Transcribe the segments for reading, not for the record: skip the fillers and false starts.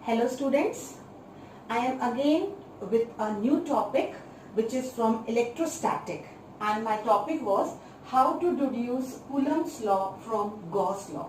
Hello students, I am again with a new topic which is from electrostatic, and my topic was how to deduce Coulomb's law from Gauss law.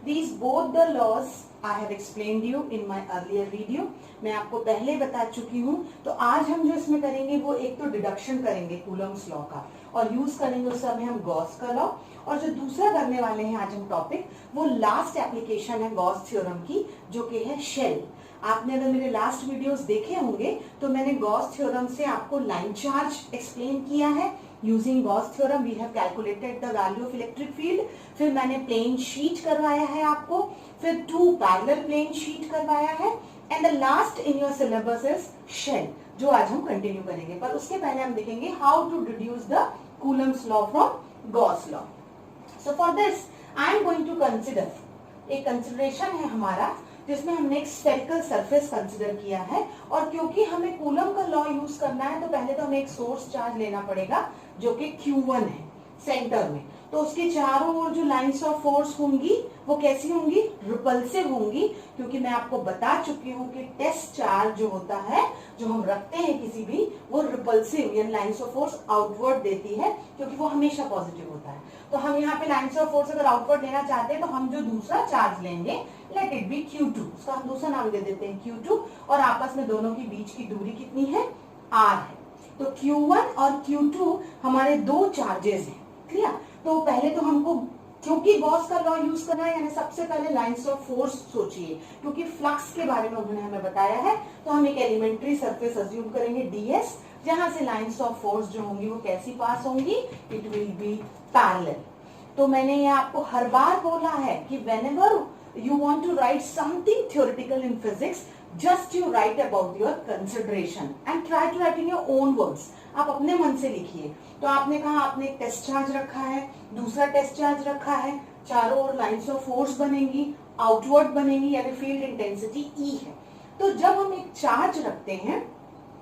These both the laws I have explained you in my earlier video. मैं आपको पहले बता चुकी हूँ. तो आज हम जो इसमें करेंगे वो एक तो डिडक्शन करेंगे Coulomb's law का और यूज करेंगे उस समय हम गॉस का लॉ, और जो दूसरा करने वाले हैं आज हम टॉपिक वो लास्ट एप्लीकेशन है गॉस थ्योरम की, जो कि है शेल. आपने अगर मेरे लास्ट वीडियोस देखे होंगे तो मैंने गॉस थ्योरम से आपको लाइन चार्ज एक्सप्लेन किया है. Using Gauss theorem we have calculated the value of electric field. फिर मैंने प्लेन शीट करवाया है आपको, फिर 2 पैरेलल प्लेन शीट करवाया है, and the last in your syllabus is shell, जो आज हम कंटिन्यू करेंगे. पर उसके पहले हम देखेंगे how to deduce the Coulomb's law from Gauss law. So for this I am going to consider, एक कंसिडरेशन है हमारा जिसमें हमने एक स्फेरिकल सरफेस कंसिडर किया है, और क्योंकि हमें कूलम का लॉ यूज करना है तो पहले तो हमें एक सोर्स चार्ज लेना पड़ेगा जो कि Q1 है सेंटर में. तो उसके चारों ओर जो लाइंस ऑफ फोर्स होंगी वो कैसी होंगी? रिपल्सिव होंगी, क्योंकि मैं आपको बता चुकी हूँ कि टेस्ट चार्ज जो होता है जो हम रखते हैं किसी भी, वो रिपल्सिव यानी लाइंस ऑफ फोर्स आउटवर्ड देती है, क्योंकि वो हमेशा पॉजिटिव होता है. तो हम यहाँ पे लाइंस ऑफ फोर्स अगर आउटवर्ड लेना चाहते हैं तो हम जो दूसरा चार्ज लेंगे, लेट इट बी Q2, उसका हम दूसरा नाम दे देते हैं Q2, और आपस में दोनों के बीच की दूरी कितनी है? R है. तो Q1 और Q2 हमारे दो चार्जेस हैं. क्लियर? तो पहले तो हमको, क्योंकि गॉस का लॉ यूज करना है, यानी सबसे पहले लाइंस ऑफ फोर्स सोचिए, क्योंकि फ्लक्स के बारे में उन्होंने हमें बताया है. तो हम एक एलिमेंट्री सरफेस अज्यूम करेंगे ds, जहां से लाइंस ऑफ फोर्स जो होंगी वो कैसी पास होंगी? It will be parallel. तो मैंने ये आपको हर बार बोला है कि whenever you want to write something theoretical in physics, just you write about your consideration and try to write in your own words. आप अपने मन से लिखिए. तो आपने कहा आपने एक टेस्ट चार्ज रखा है, दूसरा टेस्ट चार्ज रखा है, चारों ओर लाइंस ऑफ फोर्स बनेंगी, आउटवर्ड बनेंगी, यानी फील्ड इंटेंसिटी E है. तो जब हम एक चार्ज रखते हैं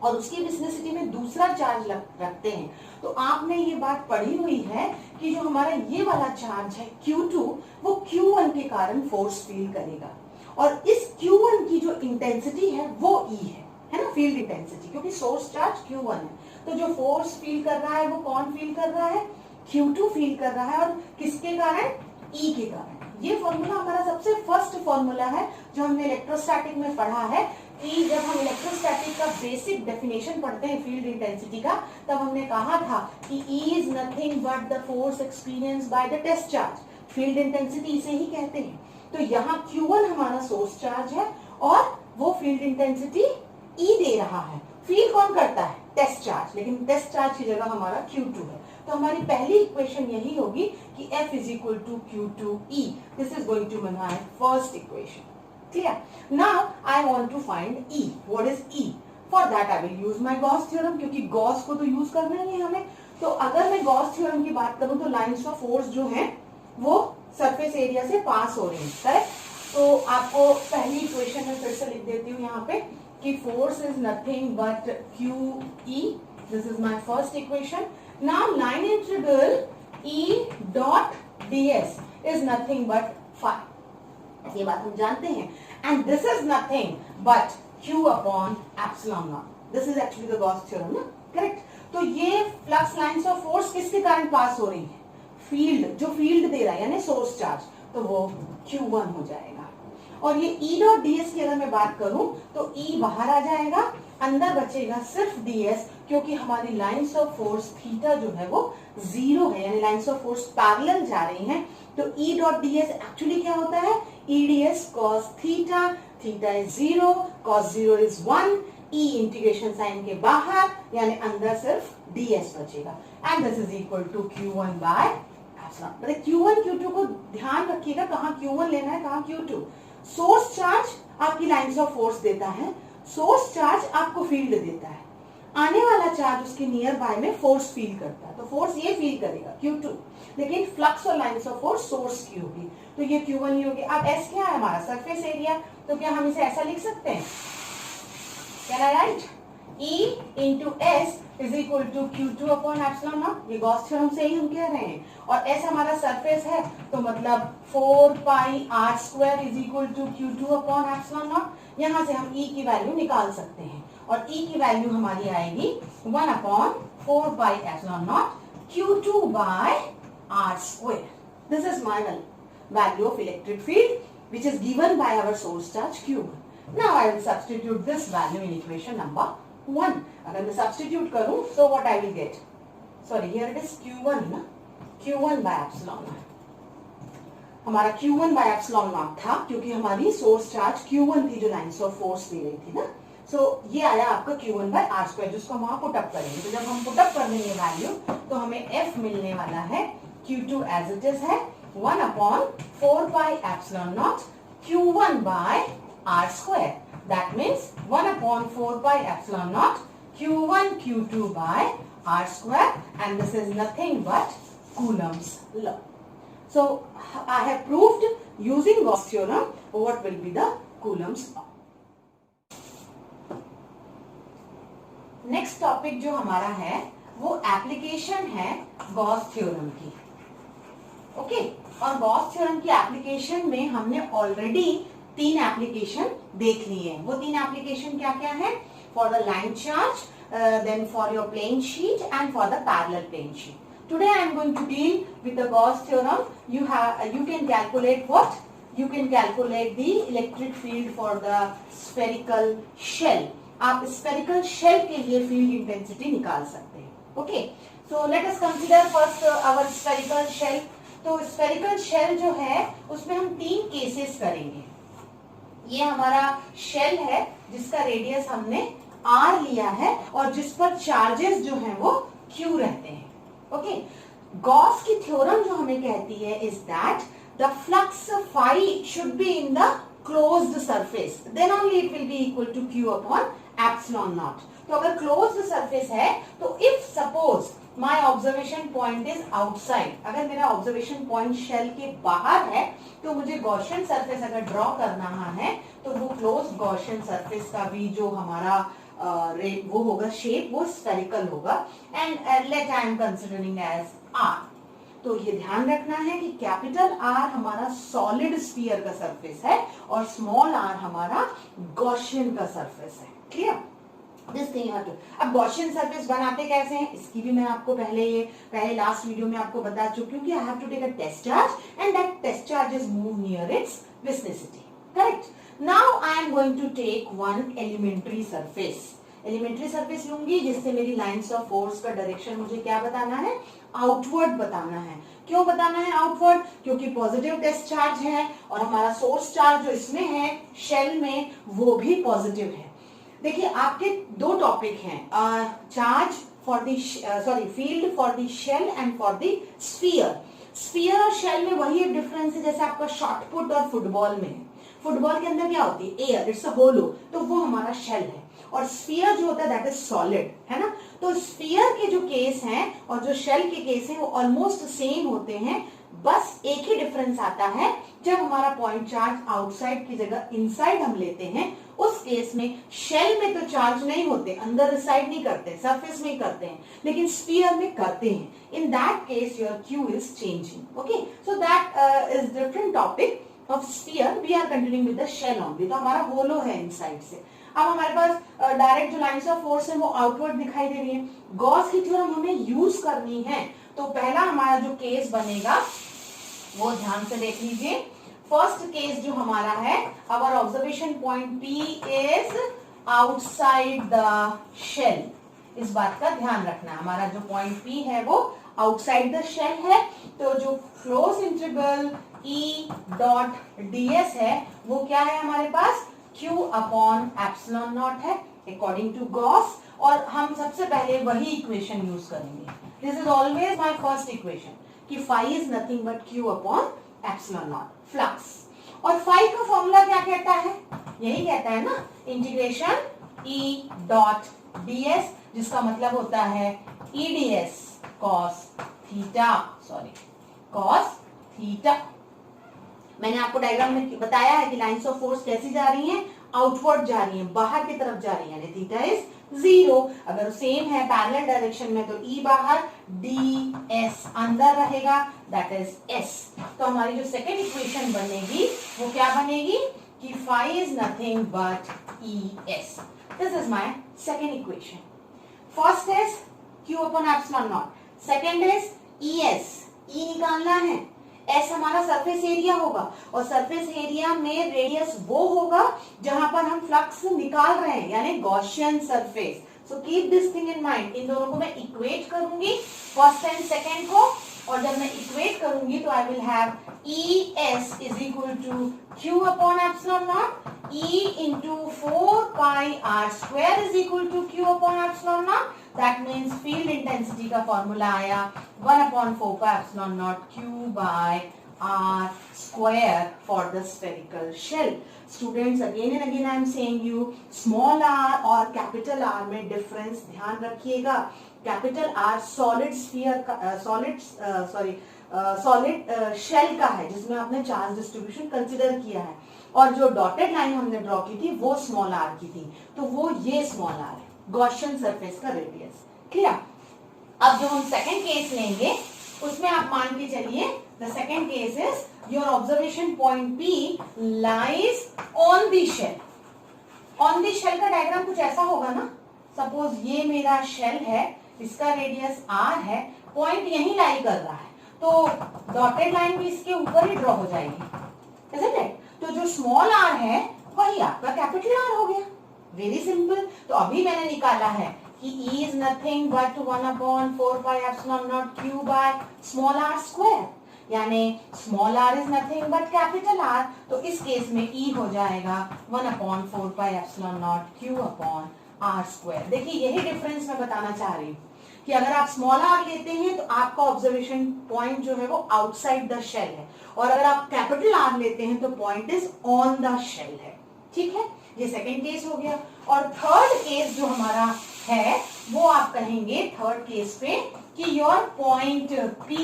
और उसकी विसिनिटी में दूसरा चार्ज रखते हैं, तो आपने ये बात पढ़ी हुई है कि जो हमारा ये वाला चार्ज है Q2, वो Q1 के कारण फोर्स फील करेगा, और इस Q1 की जो इंटेंसिटी है वो E है ना, फील्ड इंटेंसिटी, क्योंकि सोर्स चार्ज Q1 है. तो जो फोर्स फील कर रहा है वो कौन फील कर रहा है? Q2 फील कर रहा है, और किसके कारण? E के कारण. ये फॉर्मूला हमारा सबसे फर्स्ट फॉर्मूला है जो हमने इलेक्ट्रोस्टैटिक में पढ़ा है, कि जब हम इलेक्ट्रोस्टैटिक का बेसिक डेफिनेशन पढ़ते हैं फील्ड इंटेंसिटी का, तब हमने कहा था कि E is nothing but the force experience by the test charge. Field intensity इसे ही कहते हैं. तो यहाँ Q1 हमारा सोर्स चार्ज है और वो फील्ड इंटेंसिटी E दे रहा है. फील कौन करता है? टेस्ट चार्ज, लेकिन टेस्ट चार्ज की जगह हमारा Q2 है. तो हमारी पहली इक्वेशन यही होगी कि F is equal to Q2E. This is going to be my first equation. Clear? Now I want to find E. What is E? For that I will use my Gauss theorem, क्योंकि Gauss को तो use करना ही है हमें. तो अगर मैं Gauss theorem की बात करूं तो लाइंस ऑफ फोर्स जो है वो सरफेस एरिया से पास हो रही है. करेक्ट? तो आपको पहली इक्वेशन में फिर से लिख देती हूँ यहाँ पे कि force is nothing but QE. This is my first equation. Now line integral E dot ds is nothing but phi. ये बात हम जानते हैं. And this is nothing but Q upon epsilon not. This is actually the Gauss theorem ना. Correct? तो ये flux lines of force किसके कारण पास हो रही है? फील्ड, जो फील्ड दे रहा है यानी सोर्स चार्ज, तो वो Q1 हो जाएगा. और ये E डॉट ds की अगर मैं बात करूं तो E बाहर आ जाएगा, अंदर बचेगा सिर्फ ds, क्योंकि हमारी लाइंस ऑफ फोर्स थीटा जो है वो 0 है, यानी लाइंस ऑफ फोर्स पैरेलल जा रही हैं. तो E डॉट ds एक्चुअली क्या होता है? E ds cos theta, theta is 0, cos 0 is 1, E integration sign के बाहर, यानी अंदर सिर्फ ds बचेगा. And this is equal to Q1 by epsilon. Q1 Q2 को ध्यान रखिएगा, कहाँ Q1 लेना है, कहाँ Q2. सोर्स चार्ज आपकी लाइंस ऑफ फोर्स देता है, सोर्स चार्ज आपको फील्ड देता है, आने वाला चार्ज उसके नियर बाय में फोर्स फील करता है. तो फोर्स ये फील करेगा Q2, लेकिन फ्लक्स और लाइंस ऑफ फोर्स सोर्स की होगी. तो ये Q1 ही होगी. अब S क्या है हमारा? Surface area. तो क्या हम इसे ऐसा लिख सकते हैं? Can I right E into S is equal to Q2 upon epsilon naught। ये गॉस थ्योरम से ही हम कह रहे हैं। और S हमारा सरफेस है तो मतलब 4 pi r square is equal to Q2 upon epsilon naught। यहाँ से हम E की वैल्यू निकाल सकते हैं और E की वैल्यू हमारी आएगी 1 upon 4 pi epsilon naught Q2 by r square। This is my value of electric field which is given by our source charge Q1। Now I will substitute this value in equation number 1। अगर मैं substitute करूं so what I will get? Sorry, here it is Q1 ना, Q1 by epsilon naught। हमारा Q1 by epsilon naught था क्योंकि हमारी source charge Q1 थी जो लाइन्स ऑफ फोर्स दे रही थी ना। सो ये आया आपका Q1 by r स्क्वायर जिसको हम वहां पुटअप करेंगे। तो जब हम पुटअप कर देंगे वैल्यू तो हमें F मिलने वाला है Q2 as it is है 1 upon 4 pi epsilon naught Q1 by r square। That means 1 upon 4 pi epsilon naught Q1 Q2 by r square, and this is nothing but Coulomb's law। So I have proved using Gauss theorem what will be the Coulomb's law। Next topic जो हमारा है वो application है Gauss theorem की। Okay, और Gauss theorem की application में हमने ऑलरेडी 3 एप्लीकेशन देख लिए हैं। वो 3 एप्लीकेशन क्या क्या है? For the line charge, then for your plane sheet and for the parallel plane sheet. Today I am going to deal with the Gauss theorem. You can calculate what? You can calculate the electric field for the spherical shell। आप spherical shell के लिए field intensity निकाल सकते हैं। Okay, so let us consider first our spherical shell। तो spherical shell जो है उसमें हम 3 केसेस करेंगे। ये हमारा शेल है जिसका रेडियस हमने r लिया है और जिस पर चार्जेस जो हैं वो q रहते हैं। ओके, गॉस की थ्योरम जो हमें कहती है is that the flux phi should be in the closed surface, then only it will be equal to q upon epsilon naught। तो अगर closed surface है तो if suppose my observation point is outside, अगर मेरा observation point shell के बाहर है तो मुझे Gaussian surface अगर ड्रॉ करना है तो वो closed Gaussian surface का भी जो हमारा वो होगा शेप वो spherical होगा। and let I am considering as r। तो ये ध्यान रखना है कि कैपिटल R हमारा सॉलिड स्फीयर का सरफेस है और स्मॉल r हमारा गॉसियन का सरफेस है। क्लियर? दिस थिंग है। अब गॉसियन सरफेस बनाते कैसे हैं इसकी भी मैं आपको पहले लास्ट वीडियो में आपको बता चुकी हूँ कि I have to take a test charge and that test charge is move near its vicinity. Correct? Now I am going to take one elementary surface. Elementary surface लूंगी जिससे मेरी लाइंस ऑफ फोर्स का direction मुझे क्या बताना है? Outward बताना है। क्यों बताना है आउटवर्ड? क्योंकि पॉजिटिव टेस्ट चार्ज है और हमारा सोर्स चार्ज जो इसमें है शेल में वो भी पॉजिटिव है। देखिए आपके 2 टॉपिक हैं, charge for the field for the shell and for the sphere. Sphere और शेल में वही एक डिफरेंस है जैसे आपका शॉट पुट और फुटबॉल में है। फुटबॉल के अंदर क्या होती है? एयर, इट्स अ होलो, तो वो हमारा शेल है। और स्फीयर जो होता है दैट इज सॉलिड, है ना। तो स्फीयर के जो केस हैं और जो शेल के केस हैं वो ऑलमोस्ट सेम होते हैं, बस एक ही डिफरेंस आता है जब हमारा पॉइंट चार्ज आउटसाइड की जगह इनसाइड हम लेते हैं उस केस में शेल में तो चार्ज नहीं होते, अंदर रिसाइड नहीं करते, सरफेस में ही करते हैं, लेकिन स्फीयर में करते हैं। In that case your Q is changing. Okay, so that is different topic of sphere. We are continuing with the shell only. तो हमारा होलो है इनसाइड से। अब हमारे पास डायरेक्ट जो लाइंस ऑफ फोर्स है वो आउटवर्ड दिखाई दे रही है। गॉस की थ्योरम हमें यूज करनी है तो पहला हमारा जो केस बनेगा वो ध्यान से देख लीजिए। फर्स्ट केस जो हमारा है, our observation point P is outside the shell. इस बात का ध्यान रखना, हमारा जो पॉइंट P है वो आउटसाइड द शेल है। तो जो close integral E dot ds है वो क्या है हमारे पास? Q अपॉन एप्सिलॉन नॉट है अकॉर्डिंग टू गॉस। और हम सबसे पहले वही इक्वेशन यूज करेंगे। This is always my first equation कि phi is nothing but Q upon epsilon not, flux. और फाई का फॉर्मूला क्या कहता है? यही कहता है ना, इंटीग्रेशन E डॉट ds, जिसका मतलब होता है EDS cos theta, cos theta. मैंने आपको डायग्राम में बताया है कि लाइंस ऑफ फोर्स कैसी जा रही हैं? आउटवर्ड जा रही हैं, बाहर की तरफ जा रही है, थीटा इज 0। अगर सेम है पैरेलल डायरेक्शन में तो E बाहर, ds अंदर रहेगा, दैट इज s। तो हमारी जो सेकेंड इक्वेशन बनेगी वो क्या बनेगी कि phi is nothing but es। This is my second equation. First is q upon epsilon naught, second is es, E निकालना है, S हमारा सरफेस एरिया होगा और सरफेस एरिया में रेडियस वो होगा जहां पर हम फ्लक्स निकाल रहे हैं, यानी Gaussian surface. So keep this thing in mind. इन दोनों को मैं इक्वेट करूंगी, फर्स्ट एंड सेकेंड को, और जब मैं इक्वेट करूंगी तो I will have ES is equal to Q upon epsilon naught, E into 4 pi r square is equal to Q upon epsilon naught. That means field intensity का formula आया 1/4 pi epsilon naught Q by r square for the spherical shell. Students, again and again I am saying you, small r और capital R में difference ध्यान रखिएगा। Capital R solid sphere का solid shell का है जिसमें आपने चार्ज डिस्ट्रीब्यूशन कंसिडर किया है, और जो डॉटेड लाइन हमने ड्रॉ की थी वो स्मॉल r की थी, तो वो ये स्मॉल r है, गॉसियन सरफेस का रेडियस। क्लियर? अब जो हम सेकंड केस लेंगे उसमें आप मान के चलिए the second case is your observation point P lies on the shell. On the shell का डायग्राम कुछ ऐसा होगा ना, सपोज ये मेरा शेल है, इसका रेडियस r है, पॉइंट यहीं लाई कर रहा है, तो डॉटेड लाइन भी इसके ऊपर ही ड्रॉ हो जाएगी, isn't it? तो जो स्मॉल r है वही आपका कैपिटल R हो गया। Very simple. तो अभी मैंने निकाला है कि E is nothing but 1/4 pi epsilon naught Q by small r square, यानी small r is nothing but capital R, तो इस केस में E हो जाएगा 1/4 pi epsilon naught Q upon r square। देखिए यही डिफरेंस मैं बताना चाह रही हूँ कि अगर आप स्मॉल r लेते हैं तो आपका ऑब्जर्वेशन पॉइंट जो है वो आउटसाइड द शेल है, और अगर आप कैपिटल R लेते हैं तो point is on the shell है। ठीक है, ये सेकंड केस हो गया। और थर्ड केस जो हमारा है वो आप कहेंगे थर्ड केस पे कि your point P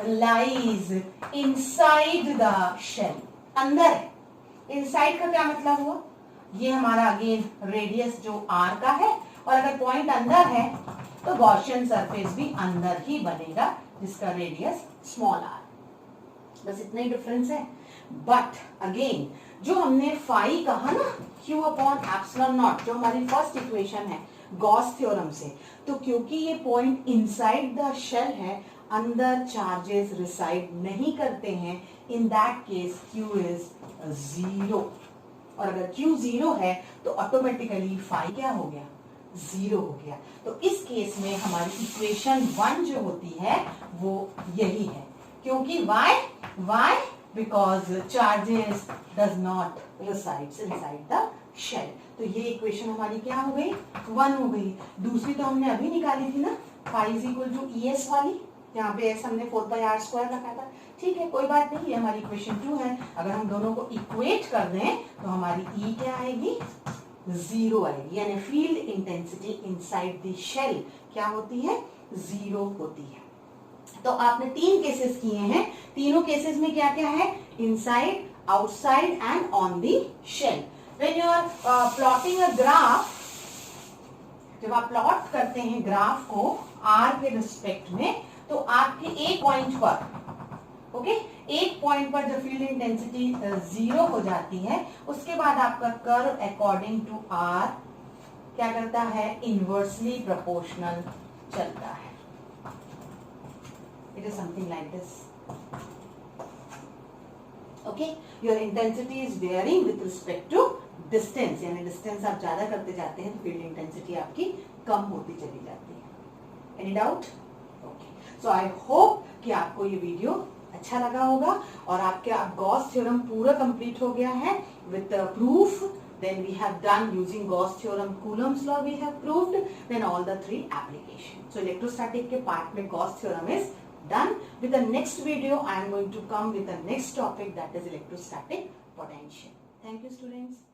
lies inside the shell, अंदर है। इनसाइड का क्या मतलब हुआ, ये हमारा अगेन रेडियस जो r का है, और अगर पॉइंट अंदर है तो गॉसियन सरफेस भी अंदर ही बनेगा जिसका रेडियस स्मॉल r। बस इतना ही डिफरेंस है। बट अगेन जो हमने फाई कहा ना Q अपॉन एप्सिलॉन नॉट, जो हमारी फर्स्ट इक्वेशन है गॉस थ्योरम से, तो क्योंकि ये पॉइंट इनसाइड द शेल है, अंदर चार्जेस रिसाइड नहीं करते हैं, in that case Q is 0। और अगर Q 0 है तो ऑटोमेटिकली फाई क्या हो गया, 0 हो गया। तो इस केस में हमारी इक्वेशन 1 जो होती है वो यही है, क्योंकि why because charges does not resides inside the shell। तो ये इक्वेशन हमारी क्या हो गई, 1 हो गई। दूसरी तो हमने अभी निकाली थी ना, phi is equal to ES वाली, यहाँ पे S हमने 4 pi r स्क्वायर रखा था। ठीक है, कोई बात नहीं, ये हमारी इक्वेशन 2 है। अगर हम दोनों को इक्वेट कर दें तो हमारी E क्या आएगी, 0 आएगी, यानी field intensity inside the shell क्या होती है, 0 होती है। तो आपने 3 केसेस किए हैं, तीनों केसेस में क्या क्या है, inside, outside and on the shell. When you are plotting a graph, जब आप प्लॉट करते हैं ग्राफ को r के रिस्पेक्ट में, तो आपके एक पॉइंट पर, ओके, एक पॉइंट पर जब फील्ड इंटेंसिटी 0 हो जाती है, उसके बाद आपका कर्व अकॉर्डिंग टू r क्या करता है, इनवर्सली प्रोपोर्शनल चलता है। It is something like this. Okay, your intensity is varying with respect to distance, यानी distance आप ज्यादा करते जाते हैं तो फील्ड इंटेंसिटी आपकी कम होती चली जाती है। Any doubt? Okay. So I hope कि आपको ये वीडियो अच्छा लगा होगा और आपका गॉस थ्योरम पूरा कंप्लीट हो गया है with proof. Then we have done using Gauss theorem, Coulomb's law we have proved, then all the 3 applications. So electrostatic के part में Gauss theorem is done. With the next video I am going to come with the next topic, that is electrostatic potential. Thank you students.